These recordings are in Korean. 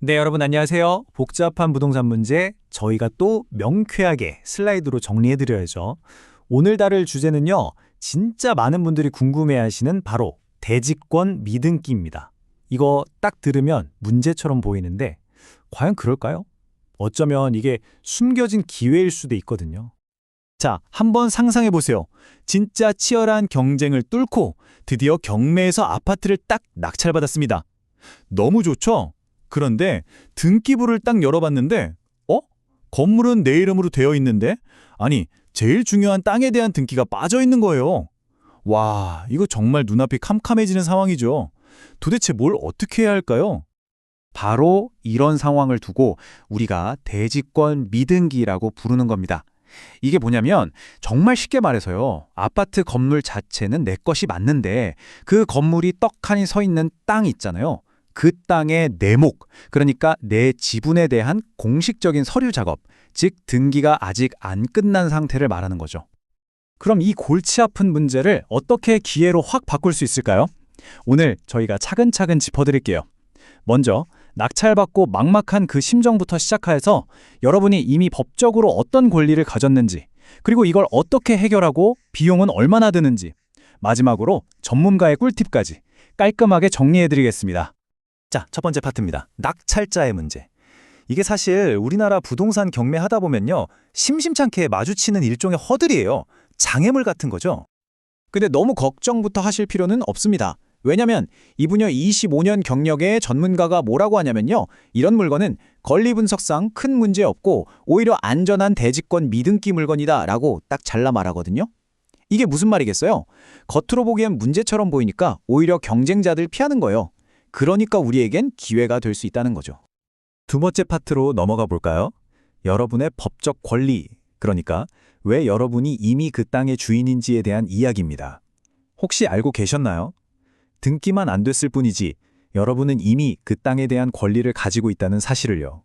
네, 여러분 안녕하세요. 복잡한 부동산 문제 저희가 또 명쾌하게 슬라이드로 정리해드려야죠. 오늘 다룰 주제는요. 진짜 많은 분들이 궁금해하시는 바로 대지권 미등기입니다. 이거 딱 들으면 문제처럼 보이는데 과연 그럴까요? 어쩌면 이게 숨겨진 기회일 수도 있거든요. 자, 한번 상상해 보세요. 진짜 치열한 경쟁을 뚫고 드디어 경매에서 아파트를 딱 낙찰받았습니다. 너무 좋죠? 그런데 등기부를 딱 열어봤는데 건물은 내 이름으로 되어 있는데 아니, 제일 중요한 땅에 대한 등기가 빠져 있는 거예요. 와, 이거 정말 눈앞이 캄캄해지는 상황이죠. 도대체 뭘 어떻게 해야 할까요? 바로 이런 상황을 두고 우리가 대지권 미등기라고 부르는 겁니다. 이게 뭐냐면 정말 쉽게 말해서요. 아파트 건물 자체는 내 것이 맞는데 그 건물이 떡하니 서 있는 땅 있잖아요. 그 땅의 내목, 그러니까 내 지분에 대한 공식적인 서류 작업, 즉 등기가 아직 안 끝난 상태를 말하는 거죠. 그럼 이 골치 아픈 문제를 어떻게 기회로 확 바꿀 수 있을까요? 오늘 저희가 차근차근 짚어드릴게요. 먼저 낙찰받고 막막한 그 심정부터 시작해서 여러분이 이미 법적으로 어떤 권리를 가졌는지, 그리고 이걸 어떻게 해결하고 비용은 얼마나 드는지, 마지막으로 전문가의 꿀팁까지 깔끔하게 정리해드리겠습니다. 자, 첫 번째 파트입니다. 낙찰자의 문제. 이게 사실 우리나라 부동산 경매하다 보면요. 심심찮게 마주치는 일종의 허들이에요. 장애물 같은 거죠. 근데 너무 걱정부터 하실 필요는 없습니다. 왜냐면 이 분야 25년 경력의 전문가가 뭐라고 하냐면요. 이런 물건은 권리 분석상 큰 문제 없고 오히려 안전한 대지권 미등기 물건이다 라고 딱 잘라 말하거든요. 이게 무슨 말이겠어요? 겉으로 보기엔 문제처럼 보이니까 오히려 경쟁자들 피하는 거예요. 그러니까 우리에겐 기회가 될 수 있다는 거죠. 두 번째 파트로 넘어가 볼까요? 여러분의 법적 권리, 그러니까 왜 여러분이 이미 그 땅의 주인인지에 대한 이야기입니다. 혹시 알고 계셨나요? 등기만 안 됐을 뿐이지 여러분은 이미 그 땅에 대한 권리를 가지고 있다는 사실을요.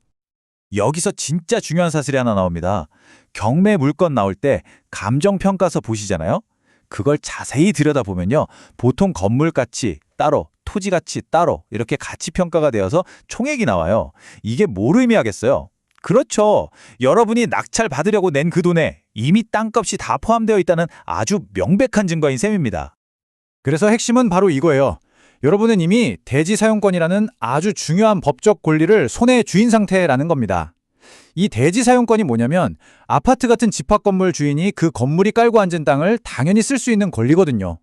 여기서 진짜 중요한 사실이 하나 나옵니다. 경매 물건 나올 때 감정평가서 보시잖아요? 그걸 자세히 들여다보면요. 보통 건물 가치 따로, 토지 가치 따로 이렇게 가치 평가가 되어서 총액이 나와요. 이게 뭘 의미하겠어요? 그렇죠. 여러분이 낙찰 받으려고 낸 그 돈에 이미 땅값이 다 포함되어 있다는 아주 명백한 증거인 셈입니다. 그래서 핵심은 바로 이거예요. 여러분은 이미 대지 사용권이라는 아주 중요한 법적 권리를 손에 쥐인 상태라는 겁니다. 이 대지 사용권이 뭐냐면 아파트 같은 집합 건물 주인이 그 건물이 깔고 앉은 땅을 당연히 쓸 수 있는 권리거든요.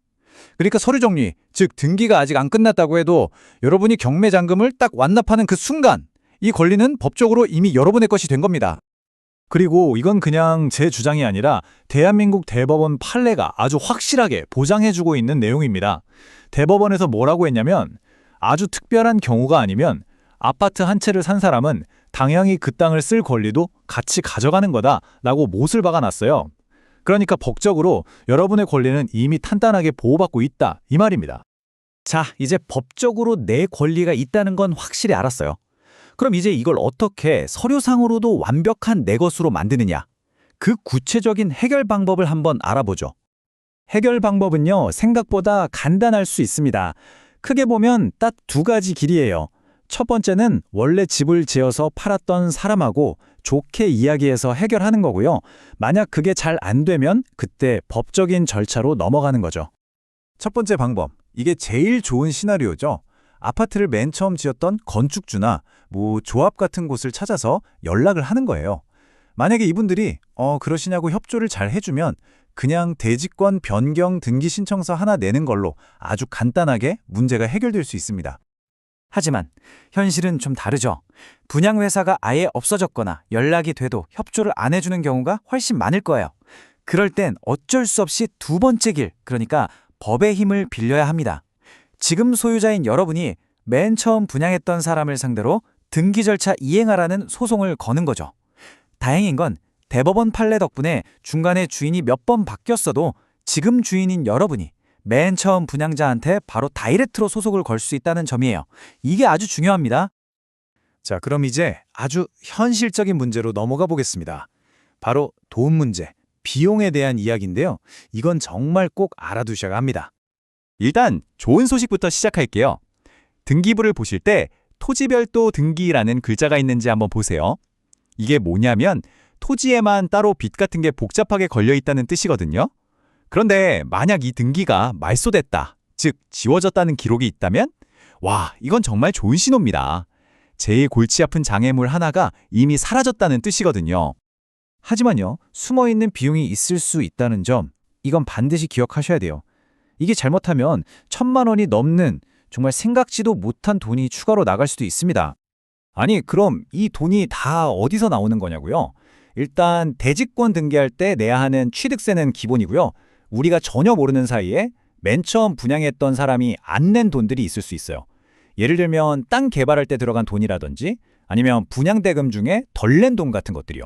그러니까 서류 정리, 즉 등기가 아직 안 끝났다고 해도 여러분이 경매 잔금을 딱 완납하는 그 순간 이 권리는 법적으로 이미 여러분의 것이 된 겁니다. 그리고 이건 그냥 제 주장이 아니라 대한민국 대법원 판례가 아주 확실하게 보장해주고 있는 내용입니다. 대법원에서 뭐라고 했냐면 아주 특별한 경우가 아니면 아파트 한 채를 산 사람은 당연히 그 땅을 쓸 권리도 같이 가져가는 거다라고 못을 박아놨어요. 그러니까 법적으로 여러분의 권리는 이미 탄탄하게 보호받고 있다 이 말입니다. 자, 이제 법적으로 내 권리가 있다는 건 확실히 알았어요. 그럼 이제 이걸 어떻게 서류상으로도 완벽한 내 것으로 만드느냐? 그 구체적인 해결 방법을 한번 알아보죠. 해결 방법은요, 생각보다 간단할 수 있습니다. 크게 보면 딱 두 가지 길이에요. 첫 번째는 원래 집을 지어서 팔았던 사람하고 좋게 이야기해서 해결하는 거고요. 만약 그게 잘 안 되면 그때 법적인 절차로 넘어가는 거죠. 첫 번째 방법, 이게 제일 좋은 시나리오죠. 아파트를 맨 처음 지었던 건축주나 조합 같은 곳을 찾아서 연락을 하는 거예요. 만약에 이분들이 그러시냐고 협조를 잘 해주면 그냥 대지권 변경 등기 신청서 하나 내는 걸로 아주 간단하게 문제가 해결될 수 있습니다. 하지만 현실은 좀 다르죠. 분양회사가 아예 없어졌거나 연락이 돼도 협조를 안 해주는 경우가 훨씬 많을 거예요. 그럴 땐 어쩔 수 없이 두 번째 길, 그러니까 법의 힘을 빌려야 합니다. 지금 소유자인 여러분이 맨 처음 분양했던 사람을 상대로 등기 절차 이행하라는 소송을 거는 거죠. 다행인 건 대법원 판례 덕분에 중간에 주인이 몇 번 바뀌었어도 지금 주인인 여러분이 맨 처음 분양자한테 바로 다이렉트로 소송을 걸 수 있다는 점이에요. 이게 아주 중요합니다. 자, 그럼 이제 아주 현실적인 문제로 넘어가 보겠습니다. 바로 돈 문제, 비용에 대한 이야기인데요. 이건 정말 꼭 알아두셔야 합니다. 일단 좋은 소식부터 시작할게요. 등기부를 보실 때 토지별도 등기라는 글자가 있는지 한번 보세요. 이게 뭐냐면 토지에만 따로 빚 같은 게 복잡하게 걸려 있다는 뜻이거든요. 그런데 만약 이 등기가 말소됐다, 즉 지워졌다는 기록이 있다면 와, 이건 정말 좋은 신호입니다. 제일 골치 아픈 장애물 하나가 이미 사라졌다는 뜻이거든요. 하지만요, 숨어있는 비용이 있을 수 있다는 점, 이건 반드시 기억하셔야 돼요. 이게 잘못하면 1,000만 원이 넘는 정말 생각지도 못한 돈이 추가로 나갈 수도 있습니다. 아니, 그럼 이 돈이 다 어디서 나오는 거냐고요? 일단 대지권 등기할 때 내야 하는 취득세는 기본이고요. 우리가 전혀 모르는 사이에 맨 처음 분양했던 사람이 안 낸 돈들이 있을 수 있어요. 예를 들면 땅 개발할 때 들어간 돈이라든지 아니면 분양대금 중에 덜 낸 돈 같은 것들이요.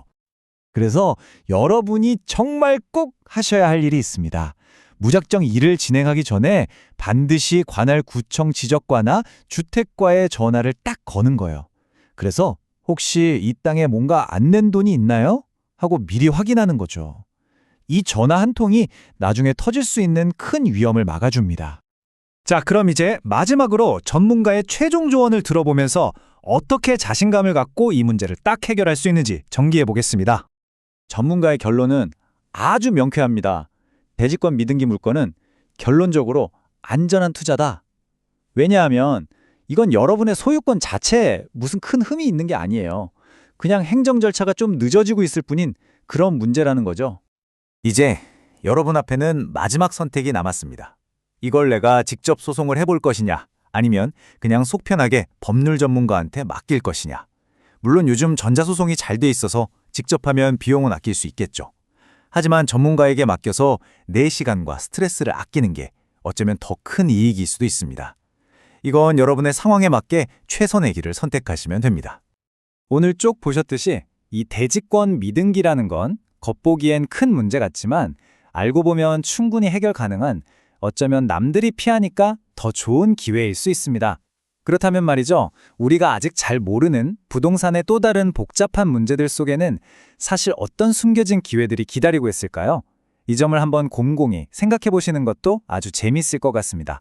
그래서 여러분이 정말 꼭 하셔야 할 일이 있습니다. 무작정 일을 진행하기 전에 반드시 관할 구청 지적과나 주택과에 전화를 딱 거는 거예요. 그래서 혹시 이 땅에 뭔가 안 낸 돈이 있나요? 하고 미리 확인하는 거죠. 이 전화 한 통이 나중에 터질 수 있는 큰 위험을 막아줍니다. 자, 그럼 이제 마지막으로 전문가의 최종 조언을 들어보면서 어떻게 자신감을 갖고 이 문제를 딱 해결할 수 있는지 정리해 보겠습니다. 전문가의 결론은 아주 명쾌합니다. 대지권 미등기 물건은 결론적으로 안전한 투자다. 왜냐하면 이건 여러분의 소유권 자체에 무슨 큰 흠이 있는 게 아니에요. 그냥 행정 절차가 좀 늦어지고 있을 뿐인 그런 문제라는 거죠. 이제 여러분 앞에는 마지막 선택이 남았습니다. 이걸 내가 직접 소송을 해볼 것이냐, 아니면 그냥 속 편하게 법률 전문가한테 맡길 것이냐. 물론 요즘 전자소송이 잘 돼 있어서 직접 하면 비용은 아낄 수 있겠죠. 하지만 전문가에게 맡겨서 내 시간과 스트레스를 아끼는 게 어쩌면 더 큰 이익일 수도 있습니다. 이건 여러분의 상황에 맞게 최선의 길을 선택하시면 됩니다. 오늘 쭉 보셨듯이 이 대지권 미등기라는 건 겉보기엔 큰 문제 같지만 알고 보면 충분히 해결 가능한, 어쩌면 남들이 피하니까 더 좋은 기회일 수 있습니다. 그렇다면 말이죠, 우리가 아직 잘 모르는 부동산의 또 다른 복잡한 문제들 속에는 사실 어떤 숨겨진 기회들이 기다리고 있을까요? 이 점을 한번 곰곰이 생각해 보시는 것도 아주 재밌을 것 같습니다.